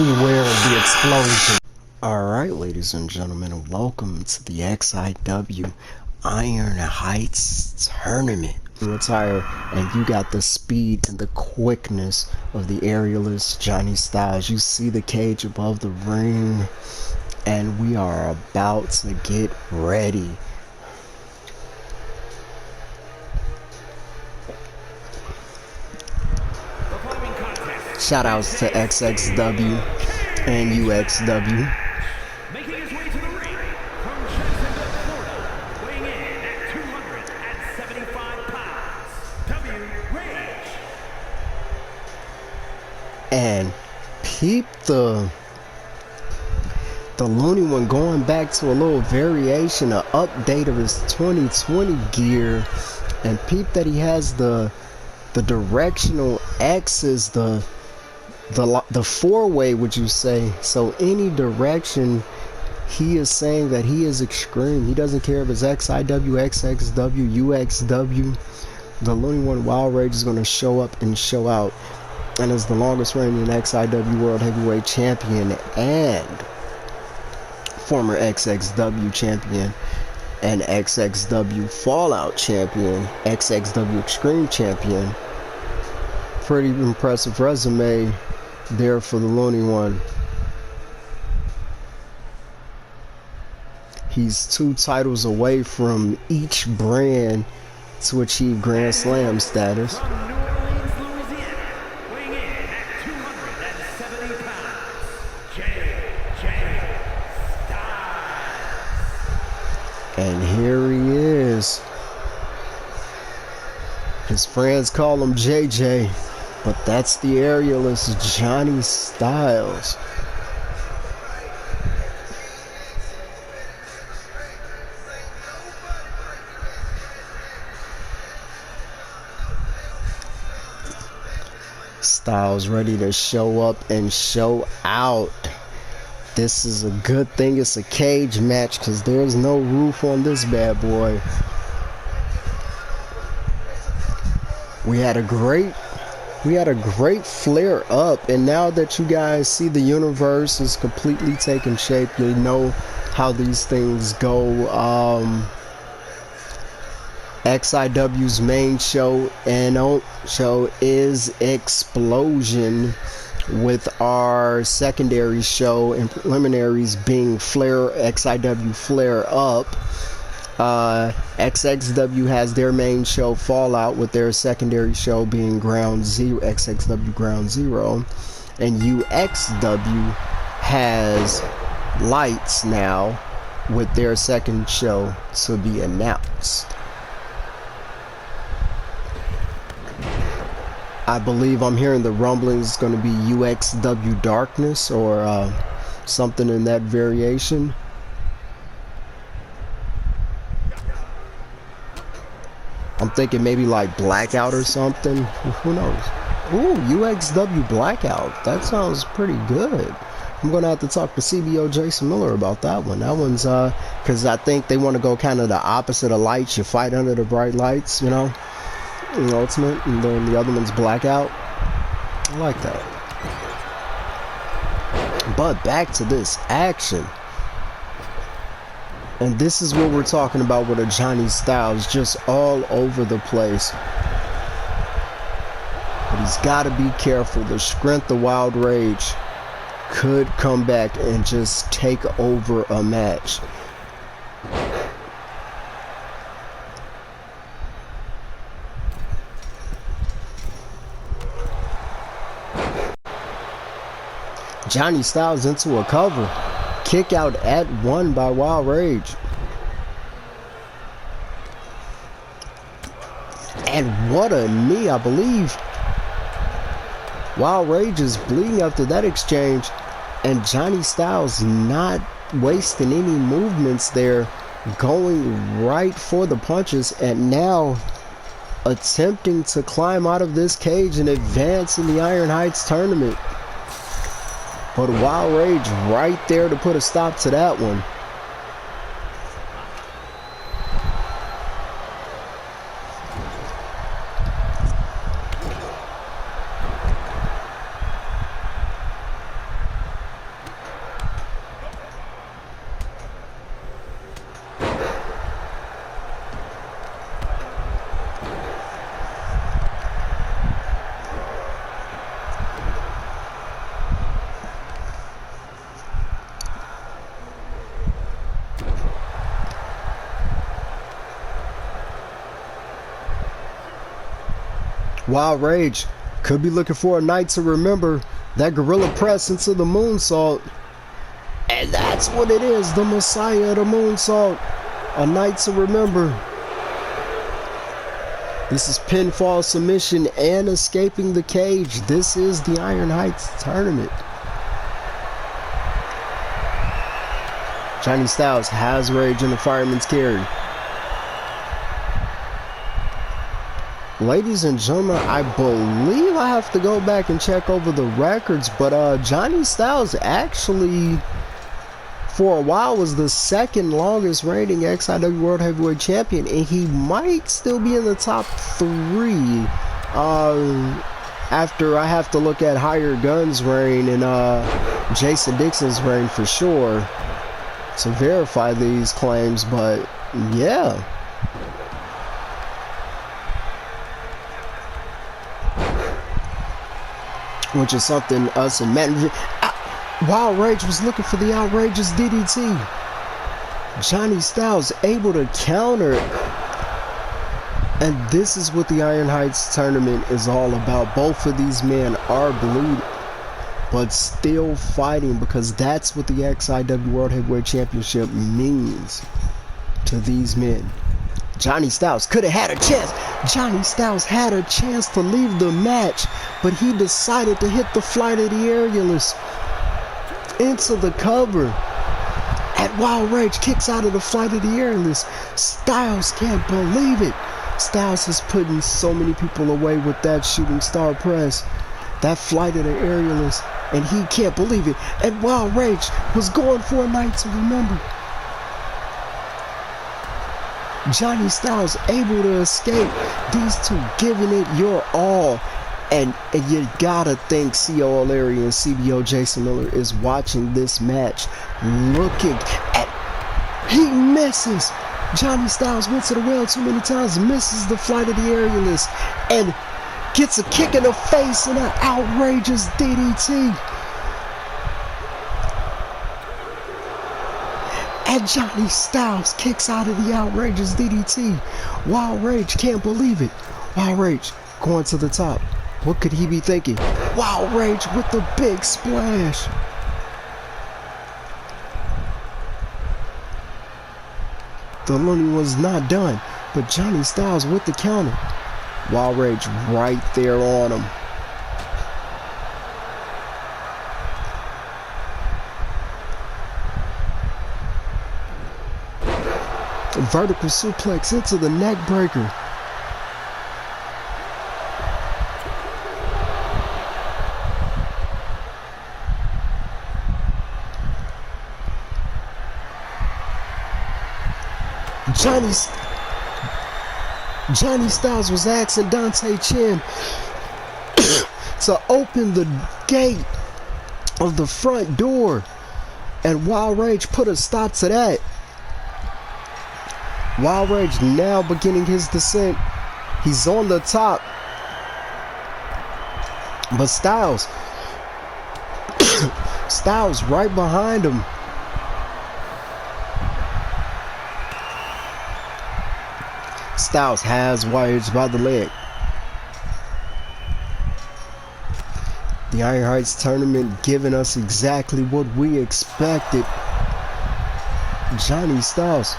Beware of the explosion. Alright, ladies and gentlemen, welcome to the XIW Iron Heights Tournament. Retire, and you got the speed and the quickness of the aerialist Johnny Styles. You see the cage above the ring, and we are about to get ready. Shout outs to XXW and UXW. Making his way to the ring from Jacksonville, Florida, weighing in at 275 pounds, Rage. And peep the Looney One going back to a little variation, an update of his 2020 gear, and peep that he has the directional X's, the four-way, would you say? So any direction, he is saying that he is extreme. He doesn't care if it's XIW, XXW, UXW. The Looney One Wild Rage is going to show up and show out, and is the longest reigning XIW World Heavyweight Champion and former XXW Champion and XXW Fallout Champion, XXW Extreme Champion. Pretty impressive resume there for the Looney One. He's 2 titles away from each brand to achieve Grand Slam status. From New Orleans, Louisiana, weighing in at 270 pounds, J.J. Styles. And here he is. His friends call him JJ, but that's the aerialist Johnny Styles. Styles ready to show up and show out. This is a good thing it's a cage match, because there's no roof on this bad boy. We had a great flare up, and now that you guys see the universe is completely taking shape, you know how these things go. XIW's main show is Xplosion, with our secondary show and preliminaries being XIW Flare Up. XXW has their main show Fallout, with their secondary show being XXW Ground Zero, and UXW has Lights now, with their second show to be announced. I believe I'm hearing the rumblings it's going to be UXW Darkness or something in that variation. I'm thinking maybe like Blackout or something. Who knows? Ooh, UXW Blackout. That sounds pretty good. I'm going to have to talk to CBO Jason Miller about that one. That one's, because I think they want to go kind of the opposite of Lights. You fight under the bright lights, you know, in Ultimate. And then the other one's Blackout. I like that. But back to this action. And this is what we're talking about with a Johnny Styles, just all over the place. But he's got to be careful. The strength, the Wild Rage could come back and just take over a match. Johnny Styles into a cover. Kick out at 1 by Wild Rage. And what a knee, I believe. Wild Rage is bleeding after that exchange, and Johnny Styles not wasting any movements there, going right for the punches, and now attempting to climb out of this cage and advance in the Iron Heights tournament. But Wild Rage right there to put a stop to that one. Wild Rage could be looking for a night to remember. That gorilla press into the moonsault. And that's what it is. The Messiah of the moonsault. A night to remember. This is pinfall, submission, and escaping the cage. This is the Iron Heights tournament. Johnny Styles has Rage in the fireman's carry. Ladies and gentlemen, I believe I have to go back and check over the records, but Johnny Styles actually, for a while, was the second longest reigning XIW World Heavyweight Champion, and he might still be in the top 3 after I have to look at Higher Gun's reign and Jason Dixon's reign for sure to verify these claims, but yeah. Which is something us and Matt... Wild Rage was looking for the outrageous DDT. Johnny Styles able to counter it. And this is what the Iron Heights tournament is all about. Both of these men are bleeding, but still fighting, because that's what the XIW World Heavyweight Championship means to these men. Johnny Styles could have had a chance. Johnny Styles had a chance to leave the match, but he decided to hit the Flight of the Aerialist into the cover. At Wild Rage kicks out of the Flight of the Aerialist. Styles can't believe it. Styles is putting so many people away with that shooting star press, that Flight of the Aerialist, and he can't believe it. And Wild Rage was going for a night to remember. Johnny Styles able to escape. These two giving it your all. And you gotta think C.O. O'Leary and CBO Jason Miller is watching this match, looking at... He misses. Johnny Styles went to the well too many times, misses the Flight of the Aerialist, and gets a kick in the face and an outrageous DDT. And Johnny Styles kicks out of the outrageous DDT. Wild Rage can't believe it. Wild Rage going to the top. What could he be thinking? Wild Rage with the big splash. The Looney was not done, but Johnny Styles with the counter. Wild Rage right there on him. Vertical suplex into the neck breaker. Johnny Styles was asking Dante Chen to open the gate of the front door, and Wild Rage put a stop to that. Wild Rage now beginning his descent. He's on the top, but Styles right behind him. Styles has Rage by the leg. The Iron Heights tournament giving us exactly what we expected. Johnny Styles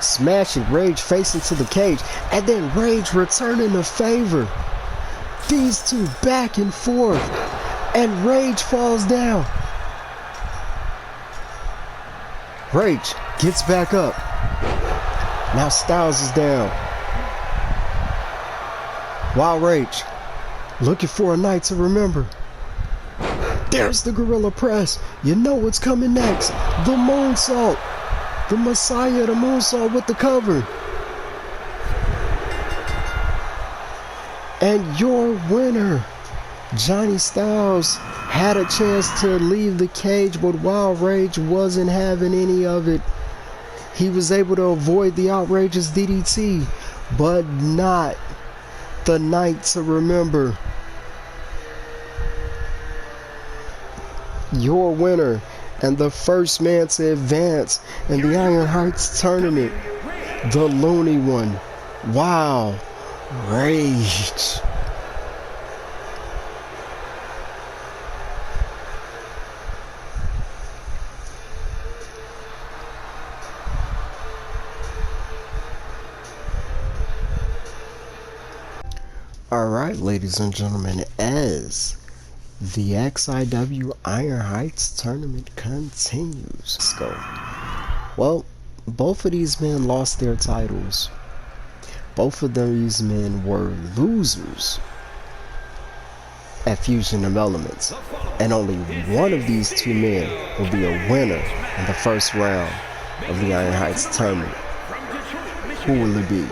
smashing Rage face into the cage, and then Rage returning the favor. These two back and forth, and Rage falls down. Rage gets back up. Now Styles is down. Wild Rage looking for a night to remember. There's the gorilla press. You know what's coming next. The moonsault. The Messiah, the moonsault with the cover. And your winner, Johnny Styles, had a chance to leave the cage, but Wild Rage wasn't having any of it. He was able to avoid the outrageous DDT, but not the night to remember. Your winner and the first man to advance in the Iron Heights tournament, the Looney One. Wow. Rage. Alright, ladies and gentlemen, as the XIW Iron Heights tournament continues. Let's go. Well, both of these men lost their titles. Both of these men were losers at Fusion of Elements. And only one of these two men will be a winner in the first round of the Iron Heights tournament. Who will it be?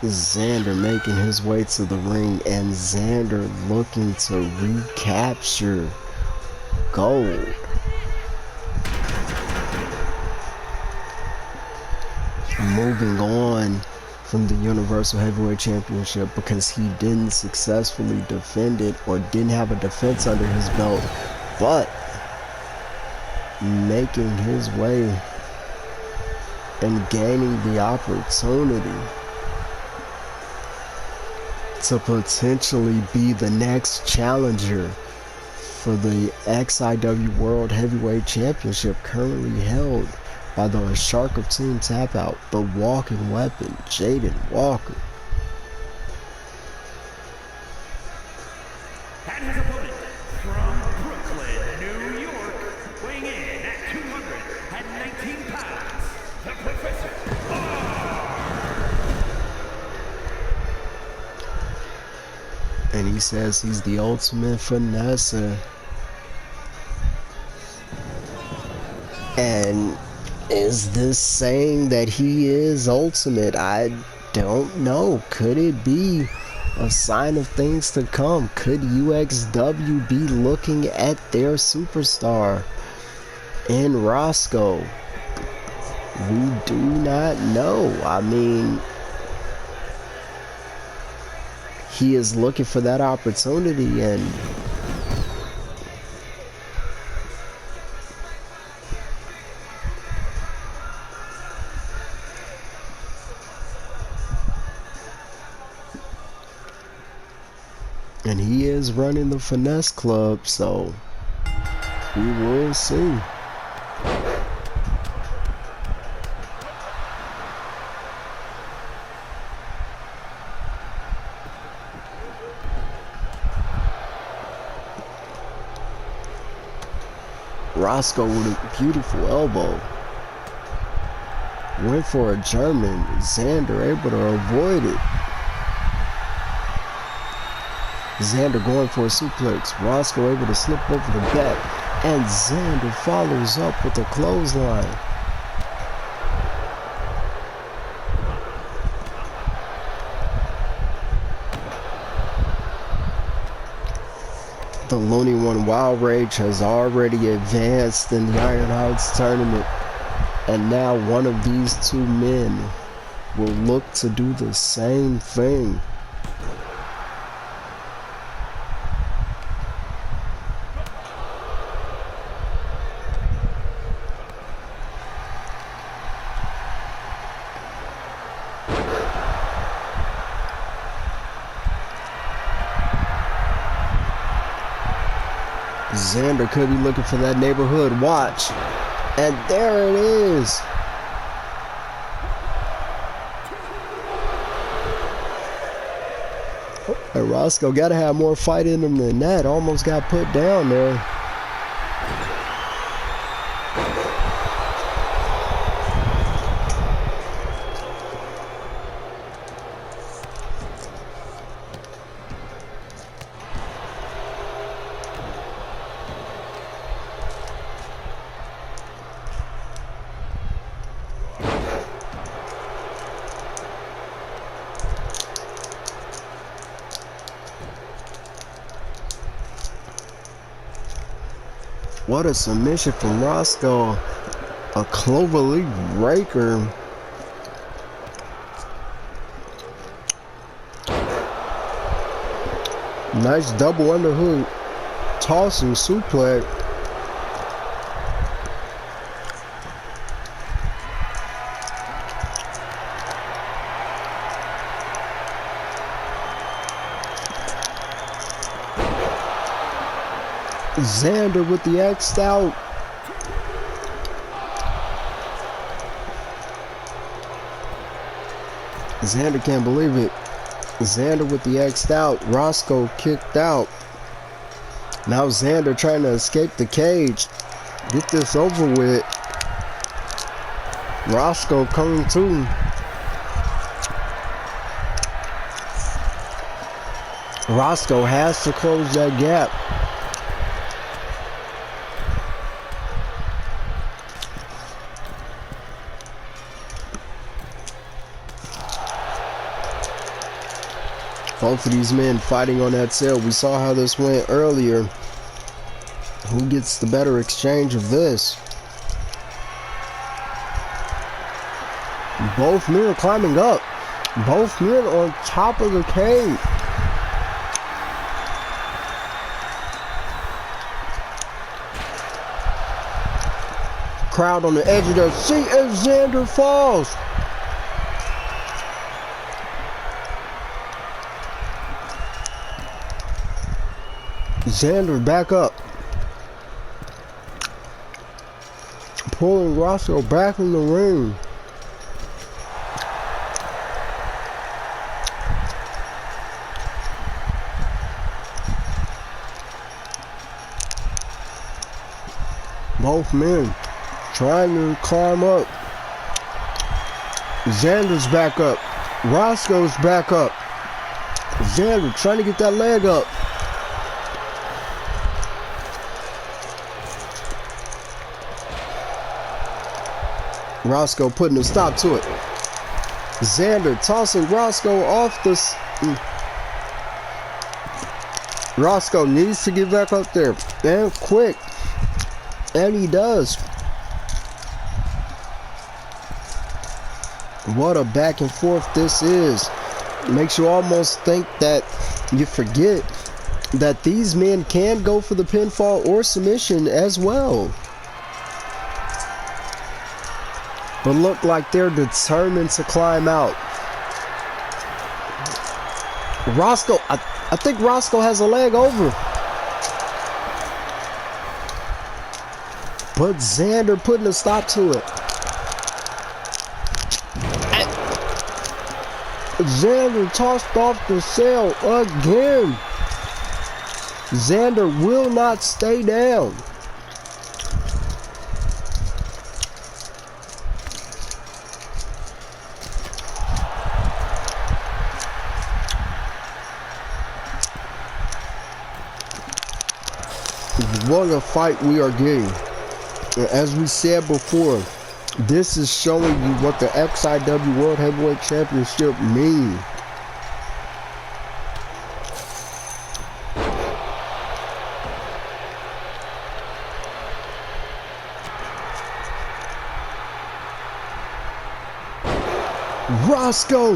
Xander making his way to the ring, and Xander looking to recapture gold. Moving on from the Universal Heavyweight Championship because he didn't successfully defend it or didn't have a defense under his belt, but making his way and gaining the opportunity to potentially be the next challenger for the XIW World Heavyweight Championship, currently held by the Shark of Team TAPOUT, the walking weapon, Jaden Walker. And his opponent from Brooklyn, New York, weighing in at 219 pounds, the Professor. And he says he's the ultimate finesser. And is this saying that he is ultimate? I don't know. Could it be a sign of things to come? Could UXW be looking at their superstar in Roscoe? We do not know. I mean, he is looking for that opportunity, and he is running the Finesse Club, so we will see. Roscoe with a beautiful elbow. Went for a German. Xander able to avoid it. Xander going for a suplex. Roscoe able to slip over the back. And Xander follows up with a clothesline. The Looney One Wild Rage has already advanced in the Iron Heights tournament, and now one of these two men will look to do the same thing. Xander could be looking for that neighborhood watch. And there it is. And Roscoe got to have more fight in him than that. Almost got put down there. What a submission from Roscoe. A cloverleaf breaker. Nice double underhook. Tossing suplex. Xander with the X'd out. Xander can't believe it. Xander with the X'd out. Roscoe kicked out. Now Xander trying to escape the cage. Get this over with. Roscoe coming too. Roscoe has to close that gap. Both of these men fighting on that tail. We saw how this went earlier. Who gets the better exchange of this? Both men are climbing up. Both men on top of the cage. Crowd on the edge of their seat as Xander falls. Xander back up. Pulling Roscoe back in the ring. Both men trying to climb up. Xander's back up. Roscoe's back up. Xander trying to get that leg up. Roscoe putting a stop to it. Xander tossing Roscoe off the... Roscoe needs to get back up there. And quick. And he does. What a back and forth this is. Makes you almost think that you forget that these men can go for the pinfall or submission as well. But look like they're determined to climb out. Roscoe, I think Roscoe has a leg over. But Xander putting a stop to it. Xander tossed off the sail again. Xander will not stay down. What a fight we are getting. As we said before, this is showing you what the XIW World Heavyweight Championship means. Roscoe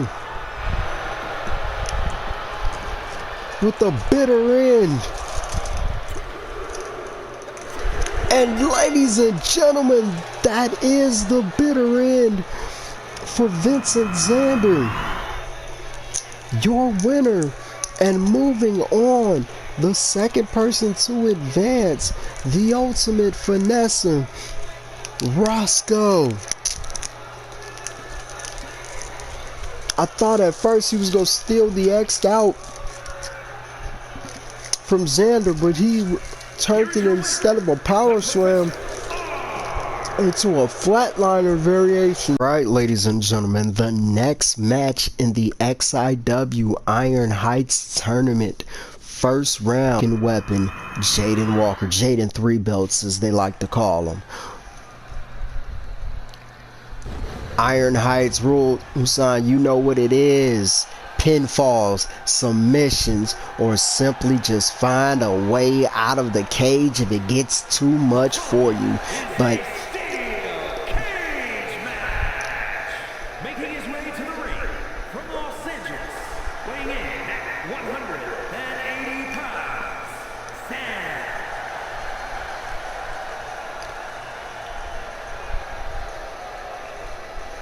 with the bitter end. And ladies and gentlemen, that is the bitter end for Vincent Xander. Your winner and moving on, the second person to advance, the ultimate finesser, Roscoe. I thought at first he was going to steal the X'd out from Xander, but he turned it, instead of a power slam, into a flatliner variation. Right, ladies and gentlemen, the next match in the XIW Iron Heights tournament. First round weapon, Jaden Walker. Jaden 3 belts, as they like to call him. Iron Heights rule, Husan, you know what it is. pinfalls, submissions, or simply just find a way out of the cage if it gets too much for you. But making his way to the ring from Los Angeles, weighing in at 180 pounds, Sam.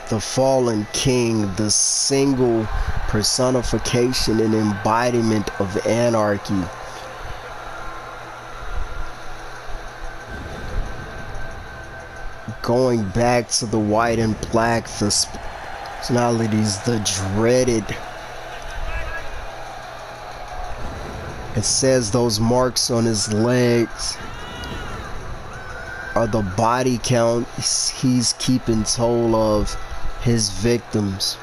The fallen king, the single personification and embodiment of anarchy. Going back to the white and black personalities, the dreaded. It says those marks on his legs are the body count he's keeping toll of his victims.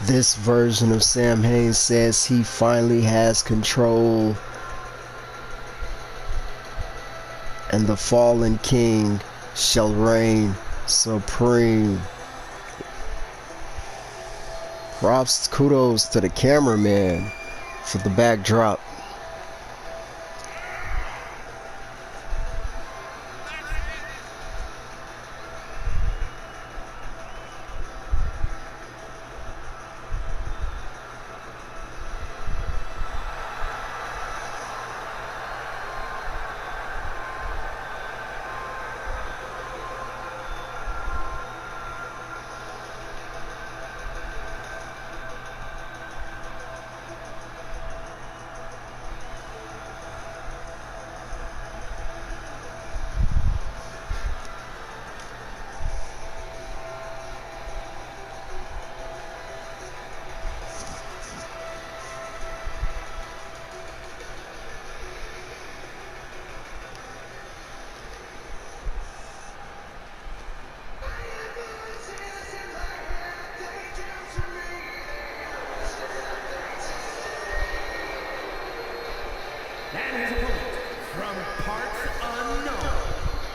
This version of Sam Haynes says he finally has control, and the fallen king shall reign supreme. Props, kudos to the cameraman for the backdrop. And his opponent, from parts unknown,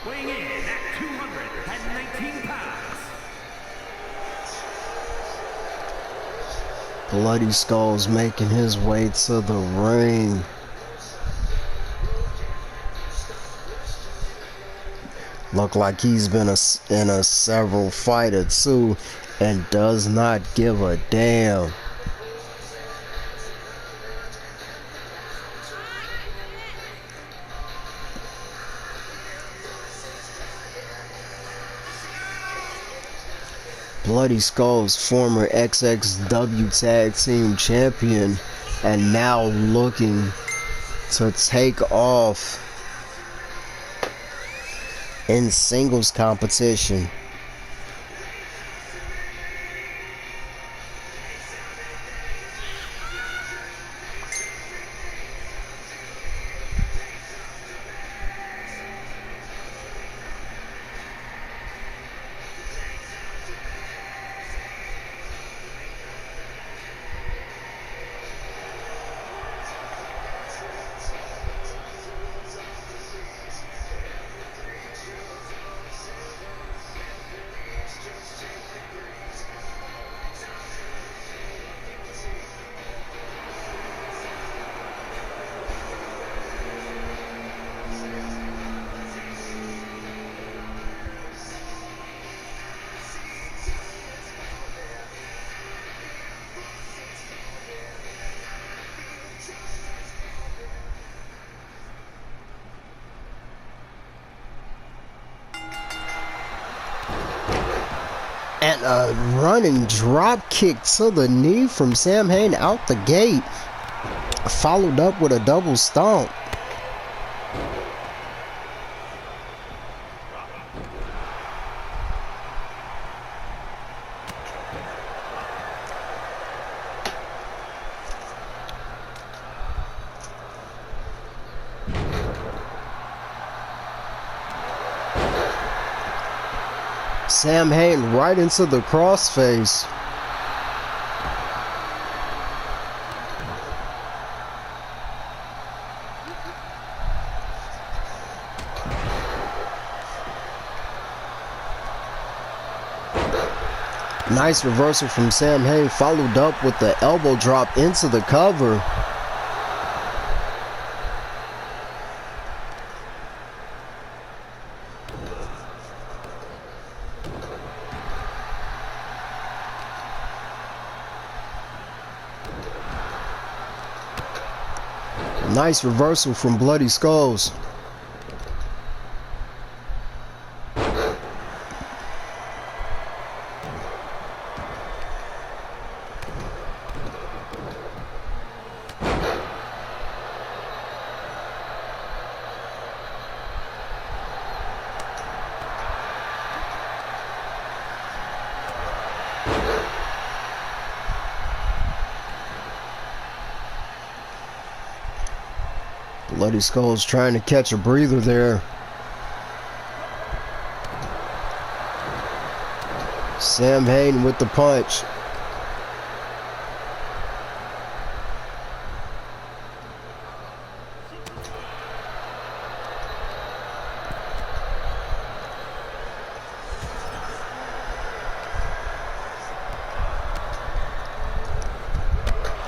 weighing in at 219 pounds. Bloody Skull's making his way to the ring. Look like he's been in a several fight or two and does not give a damn. Bloody Skull's former XIW Tag Team Champion and now looking to take off in singles competition. And a running drop kick to the knee from Sam Haynes out the gate, followed up with a double stomp. Sam Haynes right into the crossface. Nice reversal from Sam Hain, followed up with the elbow drop into the cover. Nice reversal from Bloody Skulls. Bloody Skulls trying to catch a breather there. Sam Hain with the punch.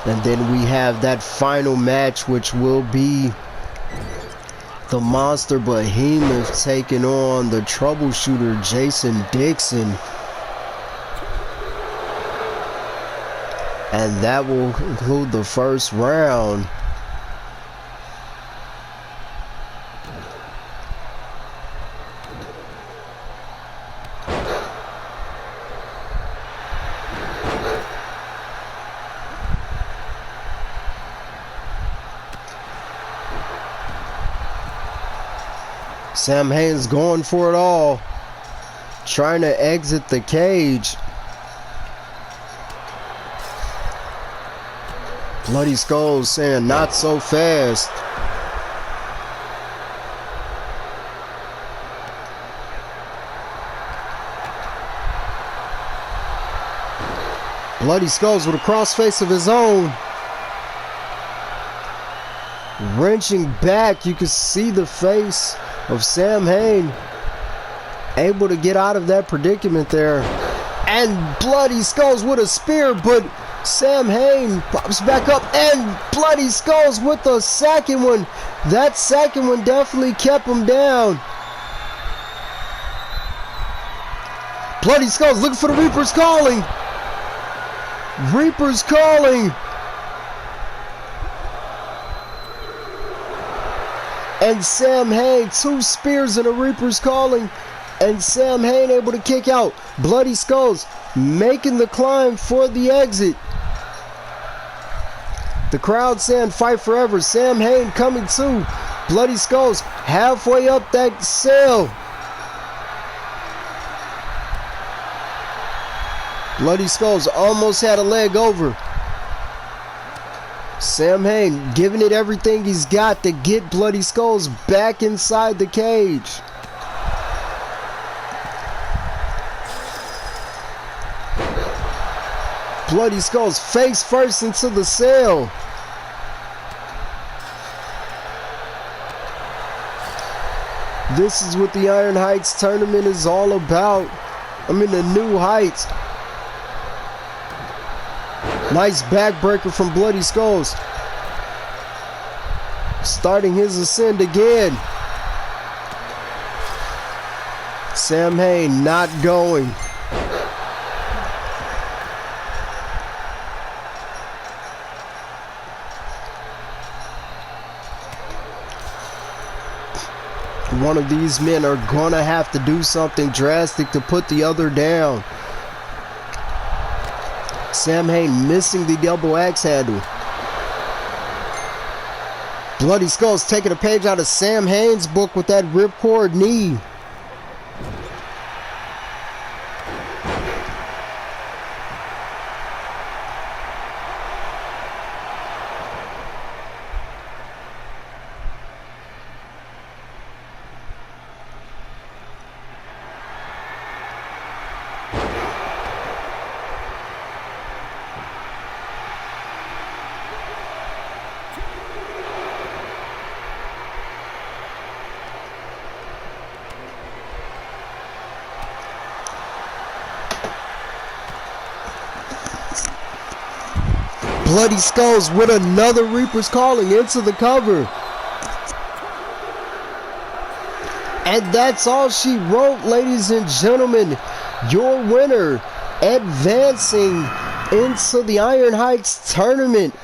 And then we have that final match, which will be the Monster Behemoth taking on the troubleshooter Jason Dixon. And that will conclude the first round. Sam Hain's going for it all, trying to exit the cage. Bloody Skulls saying, not so fast. Bloody Skulls with a crossface of his own. Wrenching back, you can see the face of Sam Hain, able to get out of that predicament there. And Bloody Skulls with a spear, but Sam Hain pops back up, and Bloody Skulls with the second one. That second one definitely kept him down. Bloody Skulls looking for the Reaper's Calling. Reaper's Calling. And Sam Hain, 2 spears and a Reaper's Calling. And Sam Hain able to kick out. Bloody Skulls making the climb for the exit. The crowd saying fight forever. Sam Hain coming too. Bloody Skulls halfway up that cell. Bloody Skulls almost had a leg over. Sam Hain giving it everything he's got to get Bloody Skulls back inside the cage. Bloody Skulls face first into the cell. This is what the Iron Heights tournament is all about. I'm in the New Heights. Nice backbreaker from Bloody Skulls. Starting his ascent again. Sam Hain not going. One of these men are gonna have to do something drastic to put the other down. Sam Hain missing the double axe handle. Bloody Skulls taking a page out of Sam Hain's book with that ripcord knee. Bloody Skulls with another Reaper's Calling into the cover. And that's all she wrote, ladies and gentlemen. Your winner, advancing into the Iron Heights tournament,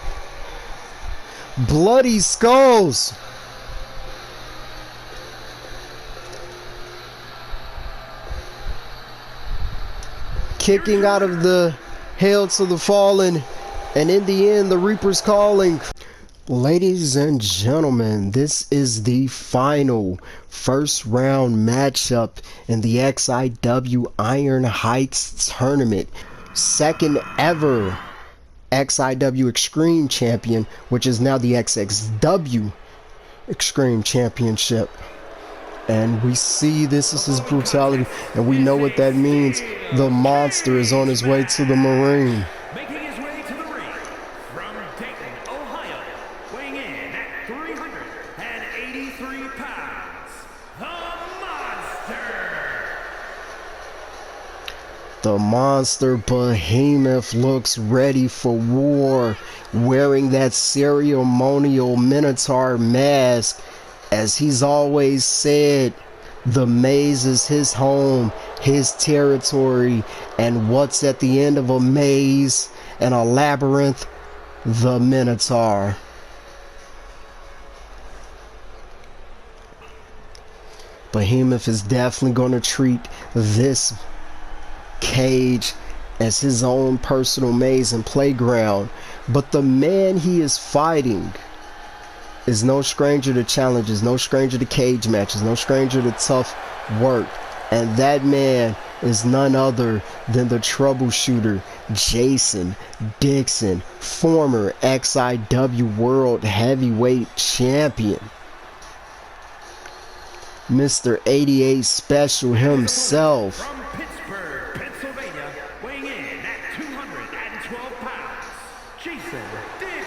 Bloody Skulls. Kicking out of the Hail to the Fallen, and in the end, the Reaper's Calling. Ladies and gentlemen, this is the final first round matchup in the XIW Iron Heights tournament. Second ever XIW Extreme Champion, which is now the XXW Extreme Championship. And we see this is his brutality, and we know what that means. The monster is on his way to the Marine. Making his way to the ring from Dayton, Ohio, weighing in at 383 pounds, the Monster. The Monster Behemoth looks ready for war, wearing that ceremonial Minotaur mask. As he's always said, the maze is his home, his territory, and what's at the end of a maze and a labyrinth? The Minotaur. Behemoth is definitely going to treat this cage as his own personal maze and playground, but the man he is fighting is no stranger to challenges, no stranger to cage matches, no stranger to tough work. And that man is none other than the troubleshooter, Jason Dixon, former XIW World Heavyweight Champion. Mr. 88 Special himself. From Pittsburgh, Pennsylvania, weighing in at 212 pounds, Jason Dixon.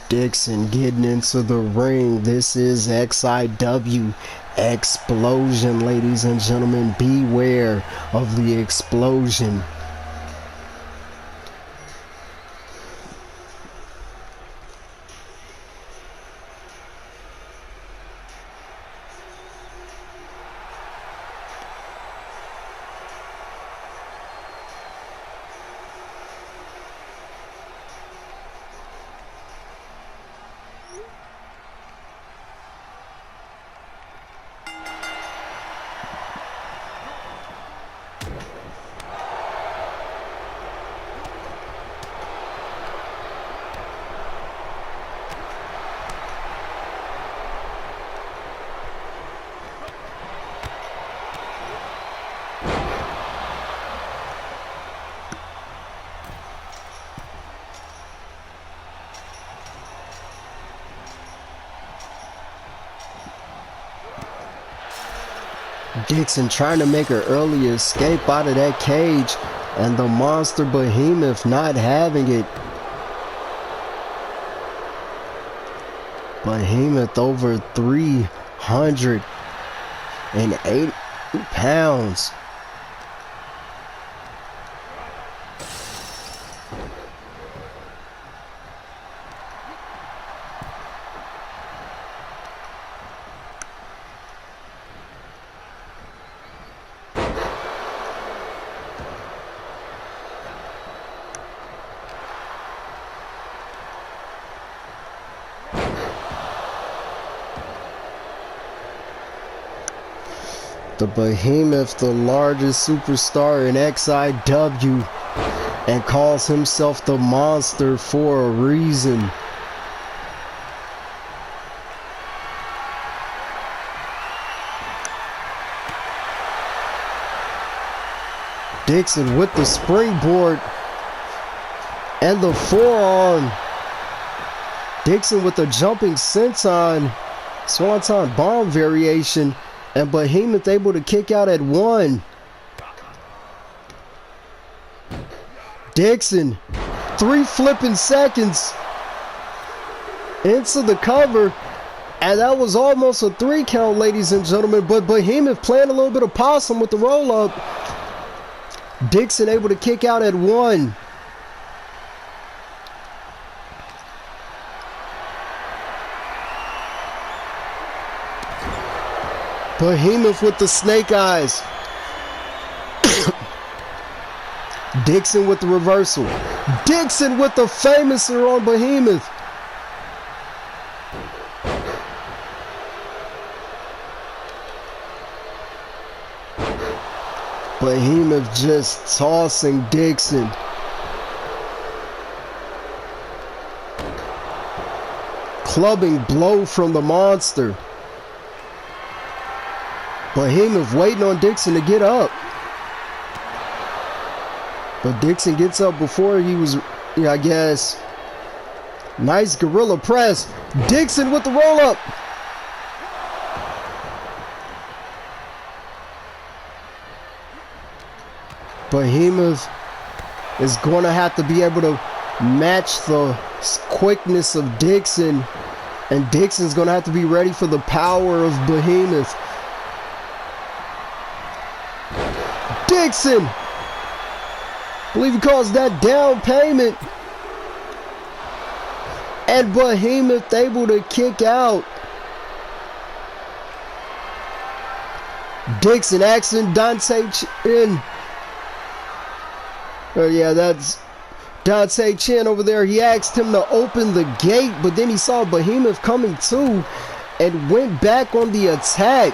Dixon getting into the ring. This is XIW Xplosion, ladies and gentlemen. Beware of the explosion. Dixon trying to make an early escape out of that cage, and the Monster Behemoth not having it. Behemoth over 380 pounds. The Behemoth, the largest superstar in XIW, and calls himself the Monster for a reason. Dixon with the springboard and the forearm. Dixon with the jumping senton bomb variation, and Behemoth able to kick out at 1. Dixon, 3 flipping seconds into the cover, and that was almost a 3 count, ladies and gentlemen, but Behemoth playing a little bit of possum with the roll-up. Dixon able to kick out at 1. Behemoth with the snake eyes. Dixon with the reversal. Dixon with the famouser on Behemoth. Behemoth just tossing Dixon. Clubbing blow from the monster. Behemoth waiting on Dixon to get up. But Dixon gets up before he was, I guess. Nice gorilla press. Dixon with the roll up. Behemoth is going to have to be able to match the quickness of Dixon. And Dixon's going to have to be ready for the power of Behemoth. Dixon! I believe he calls that down payment. And Behemoth able to kick out. Dixon asking Dante Chen. Oh yeah, that's Dante Chen over there. He asked him to open the gate, but then he saw Behemoth coming too and went back on the attack.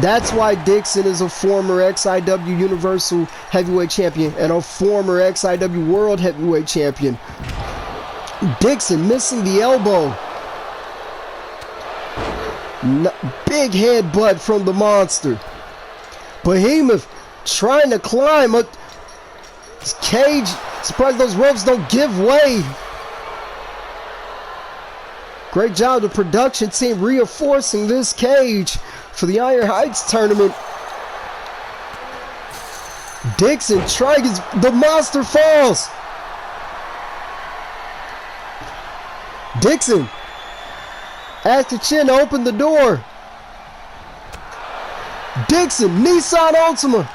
That's why Dixon is a former XIW Universal Heavyweight Champion and a former XIW World Heavyweight Champion. Dixon missing the elbow. Big headbutt from the monster. Behemoth trying to climb up this cage. Surprised those ropes don't give way. Great job, the production team reinforcing this cage for the Iron Heights tournament. Dixon trying the monster falls. Dixon asked the Chin to open the door. Dixon, Nissan Altima.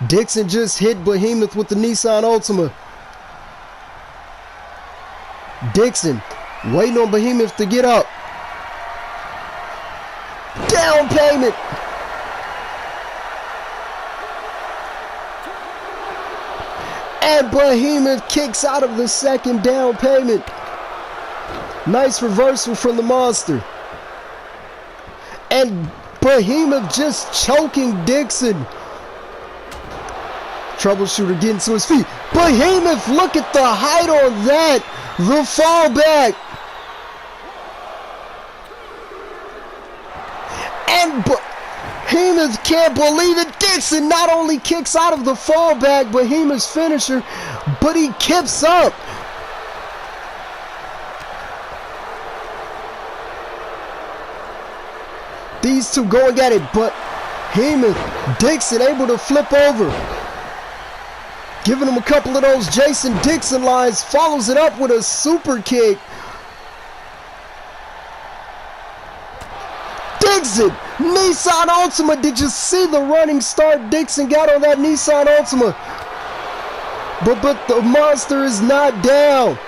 Dixon just hit Behemoth with the Nissan Altima. Dixon waiting on Behemoth to get up. Down payment. And Behemoth kicks out of the second down payment. Nice reversal from the monster. And Behemoth just choking Dixon. Troubleshooter getting to his feet. Behemoth, look at the height on that. The fallback. And Behemoth can't believe it. Dixon not only kicks out of the fallback, Behemoth's finisher, but he kips up. These two going at it, but Behemoth, Dixon able to flip over. Giving him a couple of those Jason Dixon lines, follows it up with a super kick. Dixon, Nissan Altima. Did you see the running start Dixon got on that Nissan Altima? But the monster is not down.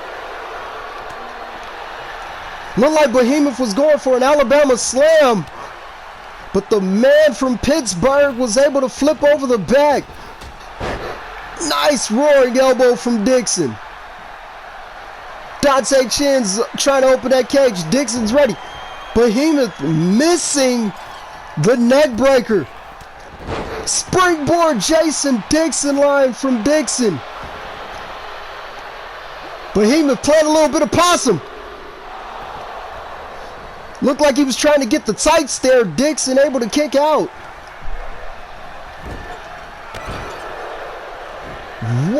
Looked like Behemoth was going for an Alabama slam, but the man from Pittsburgh was able to flip over the back. Nice roaring elbow from Dixon. Dante Chen's trying to open that cage. Dixon's ready. Behemoth missing the neck breaker. Springboard Jason Dixon line from Dixon. Behemoth playing a little bit of possum. Looked like he was trying to get the tights there. Dixon able to kick out.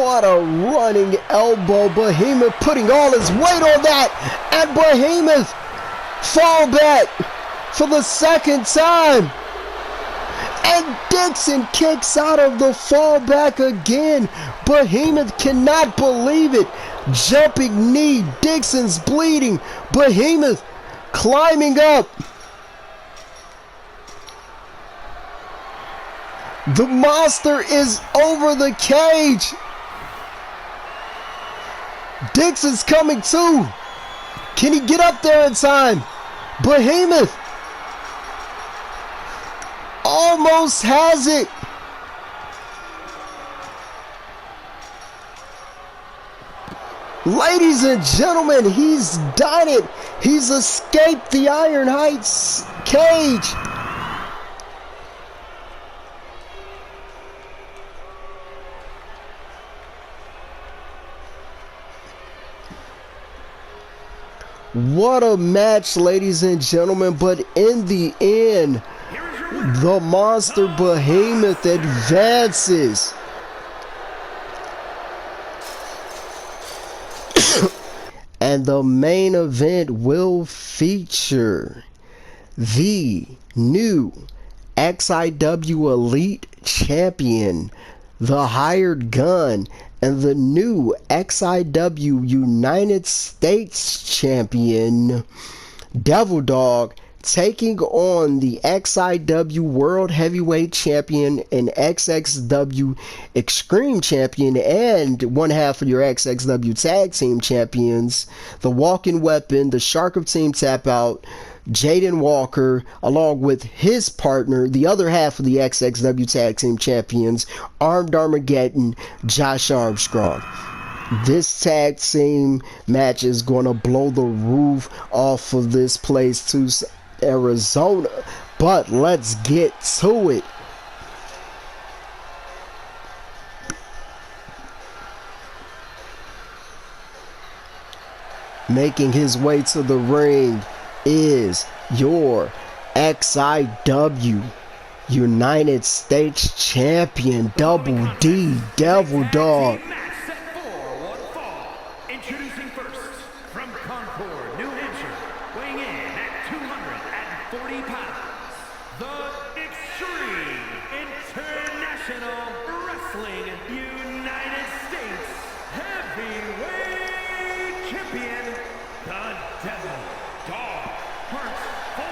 What a running elbow. Behemoth putting all his weight on that. And Behemoth fall back for the second time. And Dixon kicks out of the fallback again. Behemoth cannot believe it. Jumping knee. Dixon's bleeding. Behemoth climbing up. The monster is over the cage. Dixon's coming too. Can he get up there in time? Behemoth almost has it. Ladies and gentlemen, he's done it. He's escaped the Iron Heights cage. What a match, ladies and gentlemen, but in the end, the monster Behemoth advances. And the main event will feature the new XIW Elite Champion, the Hired Gun, and the new XIW United States Champion, Devil Dog, taking on the XIW World Heavyweight Champion and XXW Extreme Champion and one half of your XXW Tag Team Champions, the Walking Weapon, the Shark of Team Tapout, Jaden Walker, along with his partner, the other half of the XXW Tag Team Champions, Armed Armageddon, Josh.ARMstrong. This tag team match is going to blow the roof off of this place to Arizona, but let's get to it. Making his way to the ring is your XIW United States Champion, Double D, Devil Dog. Introducing first, from Concord, New Hampshire, weighing in at 240 pounds, the Extreme International Wrestling United States Heavyweight Champion, the Devil Dog, Part 4.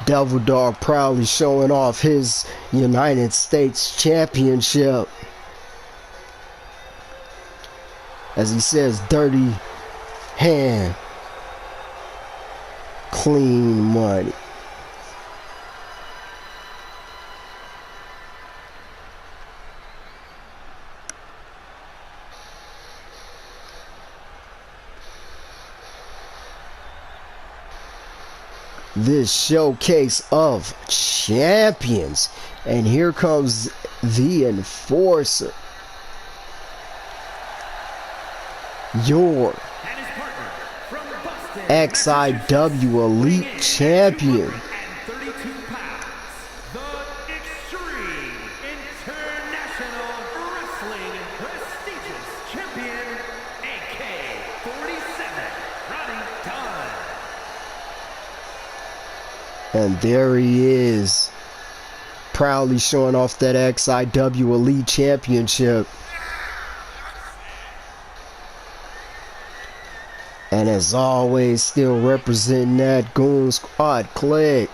Devil Dog proudly showing off his United States Championship. As he says, dirty hand, clean money. This showcase of champions, and here comes the enforcer, your XIW Elite Champion, 32 pounds, the Extreme International Wrestling Prestigious Champion, AK-47, Ronnie Dunn. and there he is, proudly showing off that XIW Elite Championship. And as always, still representing that Goon Squad clique.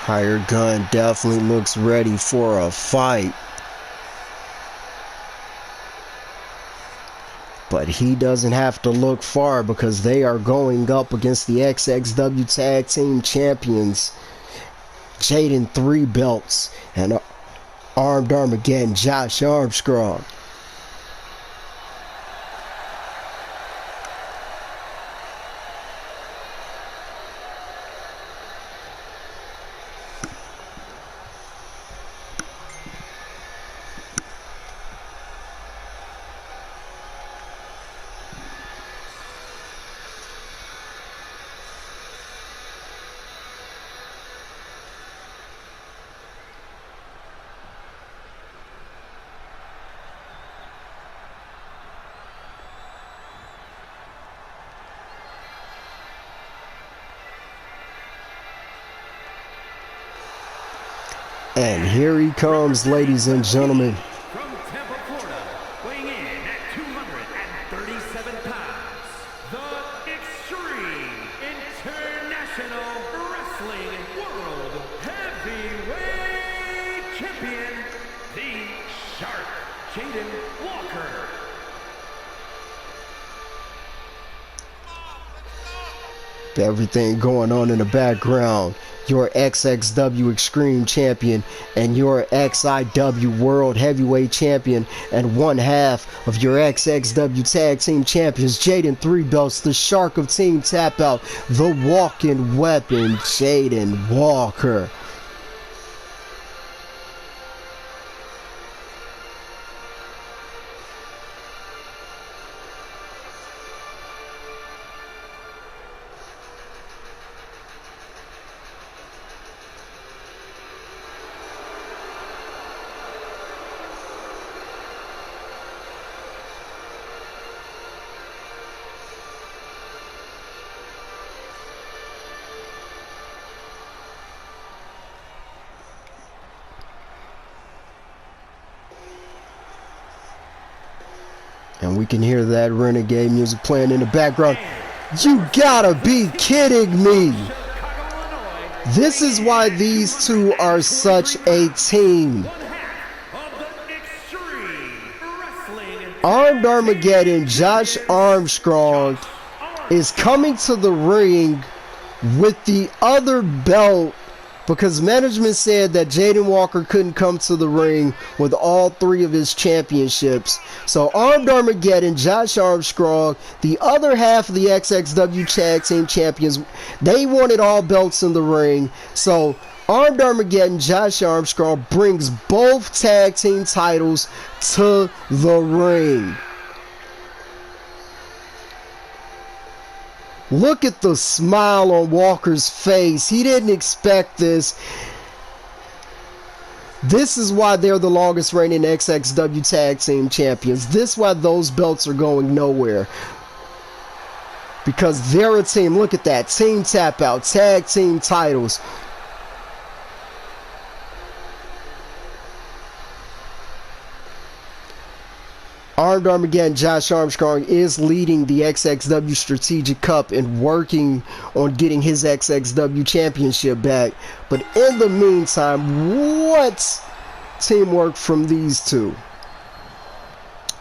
Hired Gun definitely looks ready for a fight. But he doesn't have to look far because they are going up against the XXW Tag Team Champions, Jaden 3 belts, and Armed Armageddon Josh.ARMstrong. And here he comes, ladies and gentlemen. From Tampa, Florida, weighing in at 237 pounds, the Extreme International Wrestling World Heavyweight Champion, the Shark, Jaden Walker. Everything going on in the background. Your XXW Extreme Champion and your XIW World Heavyweight Champion, and one half of your XXW Tag Team Champions, Jaden 3 belts, the Shark of Team Tap Out, the walking weapon, Jaden Walker. And we can hear that renegade music playing in the background. You gotta be kidding me! This is why these two are such a team. Armed Armageddon Josh.ARMstrong is coming to the ring with the other belt, because management said that Jaden Walker couldn't come to the ring with all 3 of his championships. So Armed Armageddon Josh.ARMstrong, the other half of the XXW Tag Team Champions, they wanted all belts in the ring. So Armed Armageddon Josh.ARMstrong brings both tag team titles to the ring. Look at the smile on Walker's face. He didn't expect this. This is why they're the longest reigning XXW Tag Team Champions. This is why those belts are going nowhere. Because they're a team. Look at that. Team Tap Out. Tag Team titles. Armed Armageddon Josh.ARMstrong is leading the XXW Strategic Cup and working on getting his XXW Championship back. But in the meantime, what teamwork from these two?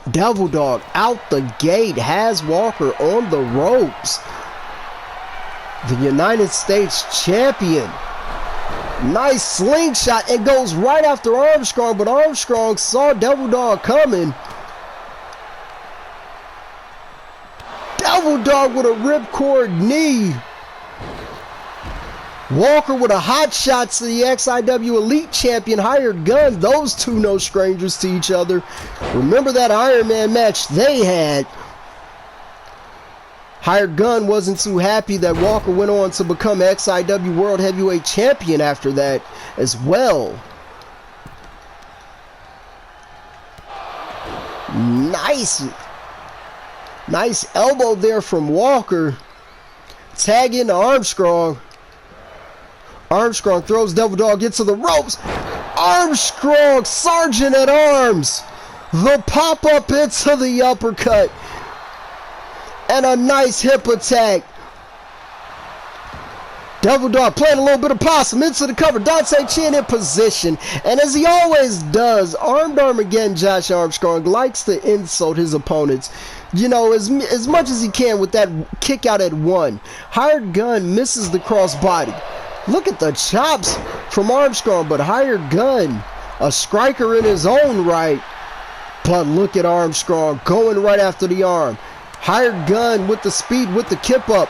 Devil Dog out the gate has Walker on the ropes. The United States Champion. Nice slingshot. It goes right after Armstrong, but Armstrong saw Devil Dog coming. Devil Dog with a ripcord knee. Walker with a hot shot to the XIW Elite Champion, Hired Gun. Those two no strangers to each other. Remember that Iron Man match they had? Hired Gun wasn't too happy that Walker went on to become XIW World Heavyweight Champion after that as well. Nice elbow there from Walker. Tag into Armstrong. Armstrong throws Devil Dog into the ropes. Armstrong, Sergeant at Arms. The pop-up into the uppercut. And a nice hip attack. Devil Dog playing a little bit of possum into the cover. Dante Chin in position. And as he always does, Armed Armageddon Josh.ARMstrong likes to insult his opponents, you know, as much as he can with that kick out at 1. Hired Gun misses the crossbody. Look at the chops from Armstrong, but Hired Gun, a striker in his own right. But look at Armstrong going right after the arm. Hired Gun with the speed, with the kip up.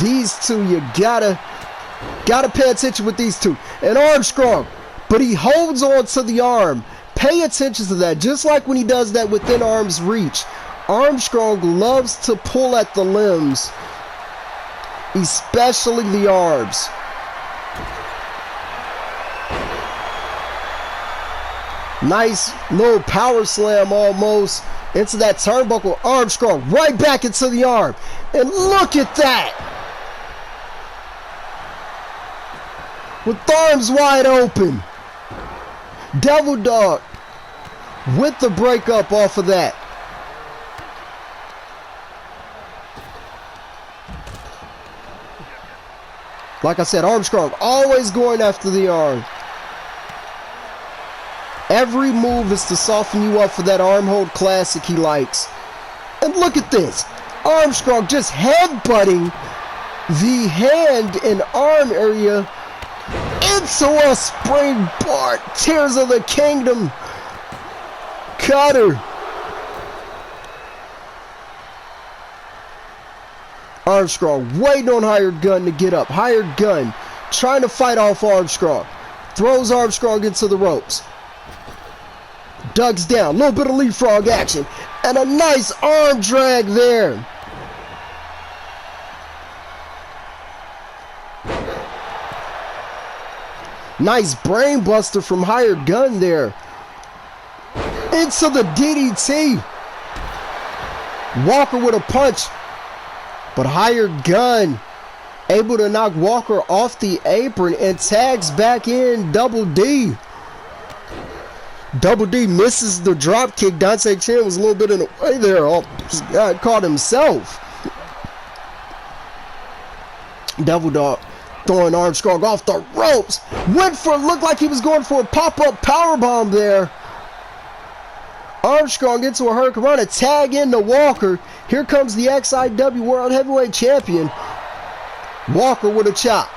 These two, you gotta pay attention with these two. And Armstrong, but he holds on to the arm. Pay attention to that, just like when he does that within arm's reach. Armstrong loves to pull at the limbs, especially the arms. Nice little power slam almost into that turnbuckle. Armstrong right back into the arm. And look at that. With arms wide open. Devil Dog with the breakup off of that. Like I said, Armstrong always going after the arm. Every move is to soften you up for that arm hold classic he likes. And look at this. Armstrong just headbutting the hand and arm area into a springboard. Tears of the Kingdom cutter. Armstrong waiting on Hired Gun to get up. Hired Gun trying to fight off Armstrong. Throws Armstrong into the ropes. Ducks down. A little bit of leapfrog action. And a nice arm drag there. Nice brain buster from Hired Gun there. Into the DDT. Walker with a punch. But Hired Gun able to knock Walker off the apron and tags back in Double D. Double D misses the drop kick. Dante Chen was a little bit in the way there. Got caught himself. Devil Dog throwing Armstrong off the ropes. Went for, looked like he was going for a pop-up powerbomb there. Armstrong into a Hurricane Rana. Tag into Walker. Here comes the XIW World Heavyweight Champion. Walker with a chop.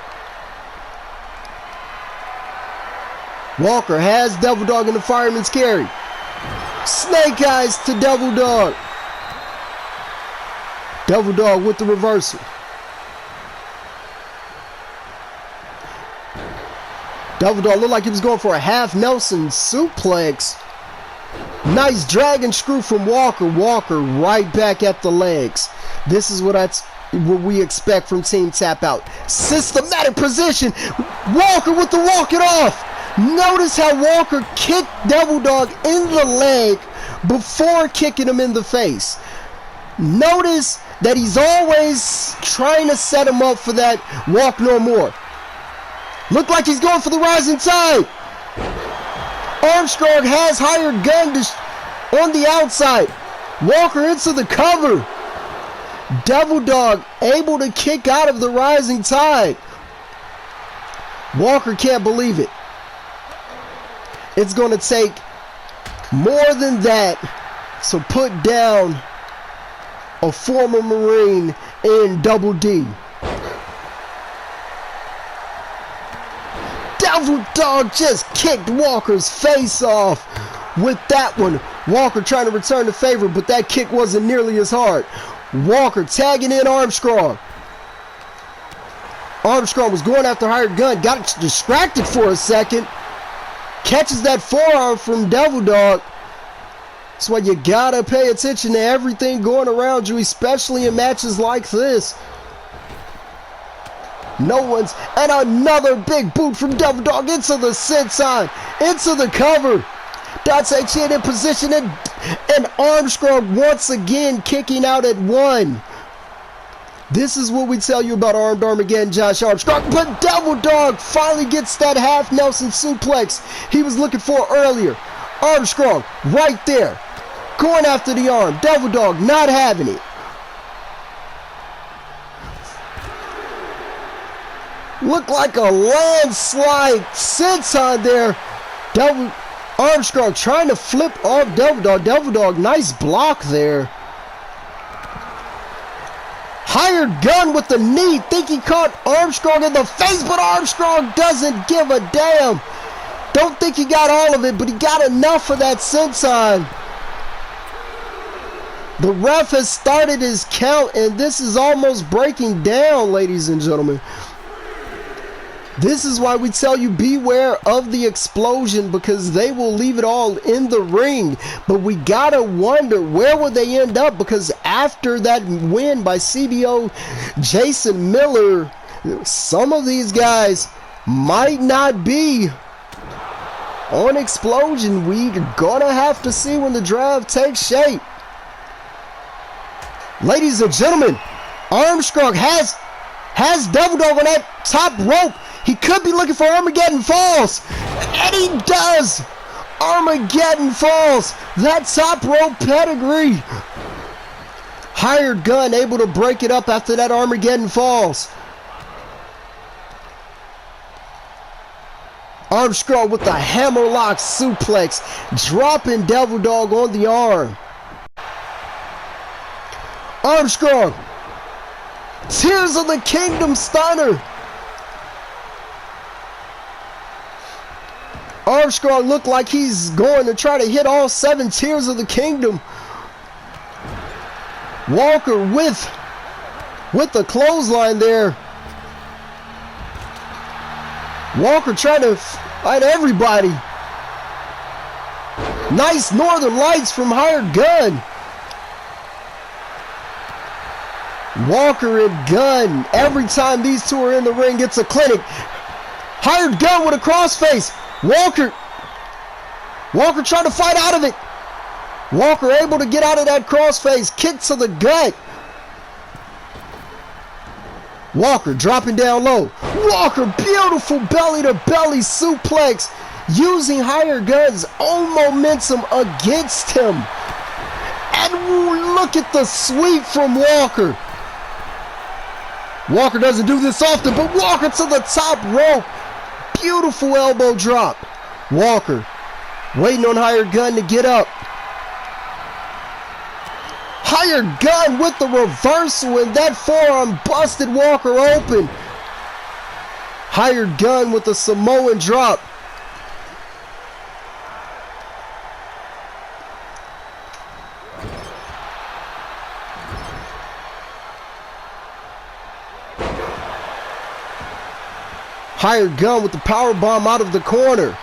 Walker has Devil Dog in the fireman's carry. Snake Eyes to Devil Dog. Devil Dog with the reversal. Devil Dog looked like he was going for a half Nelson suplex. Nice dragon screw from Walker. Walker right back at the legs. This is what we expect from Team Tap Out. Systematic position. Walker with the walk it off. Notice how Walker kicked Devil Dog in the leg before kicking him in the face. Notice that he's always trying to set him up for that walk no more. Look like he's going for the rising tide. Armstrong has Hired Gun on the outside. Walker into the cover. Devil Dog able to kick out of the rising tide. Walker can't believe it. It's going to take more than that to put down a former Marine in Double D. Devil Dog just kicked Walker's face off with that one. Walker trying to return the favor, but that kick wasn't nearly as hard. Walker tagging in Armstrong. Armstrong was going after Hired Gun, got distracted for a second. Catches that forearm from Devil Dog. That's why you gotta pay attention to everything going around you, especially in matches like this. No one's, and another big boot from Devil Dog into the senton, into the cover. Dante Chen in position, and Armstrong once again kicking out at one. This is what we tell you about Armed Armageddon Josh Armstrong. But Devil Dog finally gets that half Nelson suplex he was looking for earlier. Armstrong right there, going after the arm. Devil Dog not having it. Looked like a landslide senton there. Armstrong trying to flip off Devil Dog. Devil Dog, nice block there. Hired Gun with the knee. Think he caught Armstrong in the face, but Armstrong doesn't give a damn. Don't think he got all of it, but he got enough for that senton. The ref has started his count, and this is almost breaking down, ladies and gentlemen. This is why we tell you beware of the explosion, because they will leave it all in the ring. But we gotta wonder, where will they end up? Because after that win by CBO Jason Miller, some of these guys might not be on Explosion. We're gonna have to see when the draft takes shape. Ladies and gentlemen, Armstrong has Devil Dog on that top rope. He could be looking for Armageddon Falls, and he does. Armageddon Falls, that top rope pedigree. Hired Gun able to break it up after that Armageddon Falls. Armstrong with the hammerlock suplex, dropping Devil Dog on the arm. Armstrong, Tears of the Kingdom stunner. Armstrong looked like he's going to try to hit all 7 Tears of the Kingdom. Walker with the clothesline there. Walker trying to fight everybody. Nice Northern Lights from Hired Gun. Walker and Gun, every time these two are in the ring, it's a clinic. Hired Gun with a crossface. Walker trying to fight out of it. Walker able to get out of that crossface. Kick to the gut. Walker dropping down low. Walker, beautiful belly-to-belly suplex, using Hired Gun's own momentum against him. And look at the sweep from Walker. Walker doesn't do this often, but Walker to the top rope. Beautiful elbow drop. Walker waiting on Hired Gun to get up. Hired Gun with the reversal, and that forearm busted Walker open. Hired Gun with the Samoan drop. Hired Gun with the power bomb out of the corner.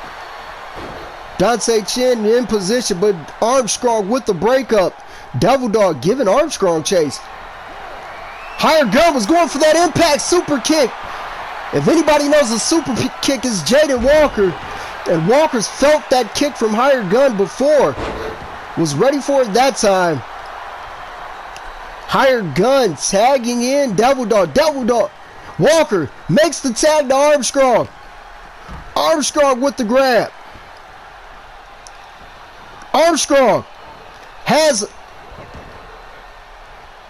Dante Chen in position, but Armstrong with the breakup. Devil Dog giving Armstrong chase. Hired Gun was going for that impact super kick. If anybody knows the super kick is Jaden Walker, and Walker's felt that kick from Hired Gun before, was ready for it that time. Hired Gun tagging in Devil Dog. Walker makes the tag to Armstrong. Armstrong with the grab. Armstrong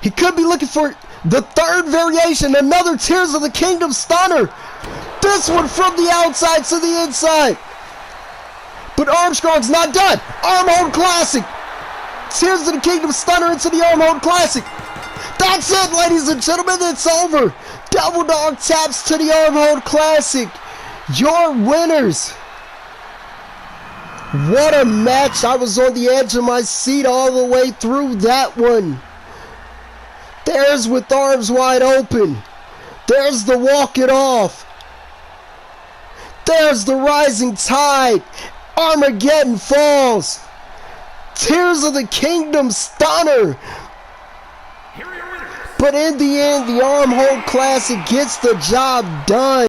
he could be looking for the third variation, another Tears of the Kingdom stunner. This one from the outside to the inside. But Armstrong's not done. Arm hold classic. Tears of the Kingdom stunner into the arm hold classic. That's it, ladies and gentlemen. It's over. Devil Dog taps to the arm hold classic. Your winners. What a match. I was on the edge of my seat all the way through that one. There's with arms wide open. There's the walk it off. There's the rising tide. Armageddon Falls. Tears of the Kingdom stunner. But in the end, the arm hold classic gets the job done.